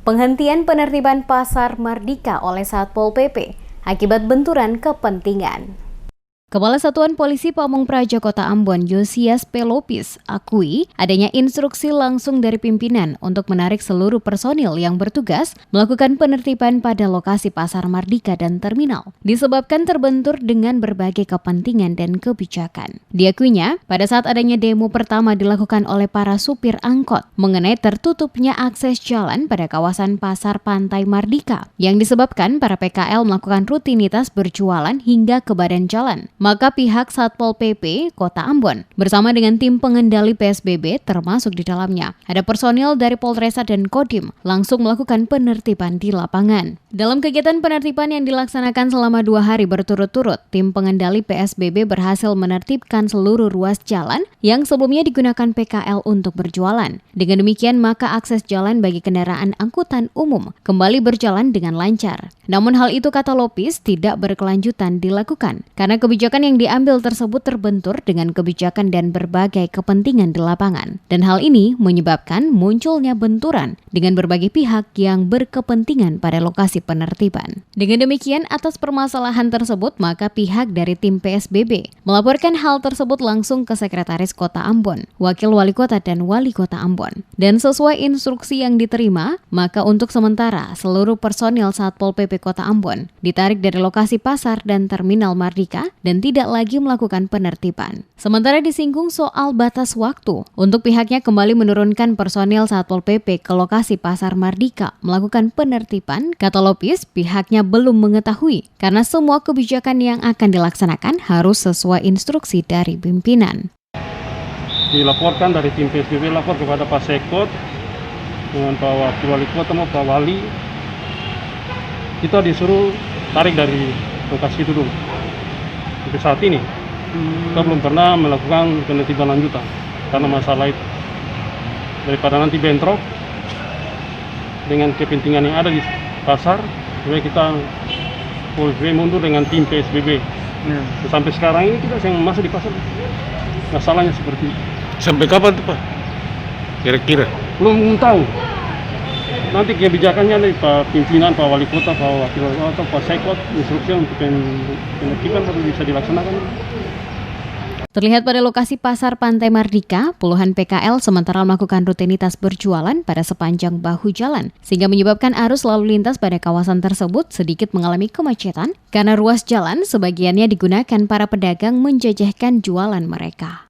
Penghentian penertiban Pasar Mardika oleh Satpol PP akibat benturan kepentingan. Kepala Satuan Polisi Pamung Praja Kota Ambon, Josias Pelopis, akui adanya instruksi langsung dari pimpinan untuk menarik seluruh personil yang bertugas melakukan penertiban pada lokasi Pasar Mardika dan terminal, disebabkan terbentur dengan berbagai kepentingan dan kebijakan. Diakuinya, pada saat adanya demo pertama dilakukan oleh para supir angkot mengenai tertutupnya akses jalan pada kawasan Pasar Pantai Mardika, yang disebabkan para PKL melakukan rutinitas berjualan hingga ke badan jalan. Maka pihak Satpol PP Kota Ambon bersama dengan tim pengendali PSBB termasuk di dalamnya ada personil dari Polresta dan Kodim langsung melakukan penertiban di lapangan. Dalam kegiatan penertiban yang dilaksanakan selama 2 hari berturut-turut, tim pengendali PSBB berhasil menertibkan seluruh ruas jalan yang sebelumnya digunakan PKL untuk berjualan. Dengan demikian maka akses jalan bagi kendaraan angkutan umum kembali berjalan dengan lancar. Namun hal itu, kata Lopis, tidak berkelanjutan dilakukan karena kebijakan yang diambil tersebut terbentur dengan kebijakan dan berbagai kepentingan di lapangan. Dan hal ini menyebabkan munculnya benturan dengan berbagai pihak yang berkepentingan pada lokasi penertiban. Dengan demikian, atas permasalahan tersebut, maka pihak dari tim PSBB melaporkan hal tersebut langsung ke Sekretaris Kota Ambon, Wakil Wali Kota dan Wali Kota Ambon. Dan sesuai instruksi yang diterima, maka untuk sementara seluruh personil Satpol PP Kota Ambon ditarik dari lokasi pasar dan terminal Mardika dan tidak lagi melakukan penertiban. Sementara disinggung soal batas waktu untuk pihaknya kembali menurunkan personil Satpol PP ke lokasi Pasar Mardika melakukan penertiban, kata Lopis pihaknya belum mengetahui karena semua kebijakan yang akan dilaksanakan harus sesuai instruksi dari pimpinan. Dilaporkan dari tim PSBB lapor kepada Pak Sekot dengan Pak Wakil Wali Kota sama Pak Wali, kita disuruh tarik dari lokasi itu dulu. Sampai saat ini kita belum pernah melakukan penertiban lanjutan karena masalah itu. Daripada nanti bentrok dengan kepentingan yang ada di pasar, supaya kita mundur dengan tim PSBB. Sampai sekarang ini kita yang masuk di pasar, masalahnya seperti itu. Sampai kapan tuh Pak? Kira-kira? Belum tahu. Nanti kebijakannya dari Pak Pimpinan, Pak Wali Kota, Pak Wakil Wali Kota, Pak Sekot, instruksi untuk penertiban baru bisa dilaksanakan. Terlihat pada lokasi Pasar Pantai Mardika, puluhan PKL sementara melakukan rutinitas berjualan pada sepanjang bahu jalan, sehingga menyebabkan arus lalu lintas pada kawasan tersebut sedikit mengalami kemacetan karena ruas jalan sebagiannya digunakan para pedagang menjajahkan jualan mereka.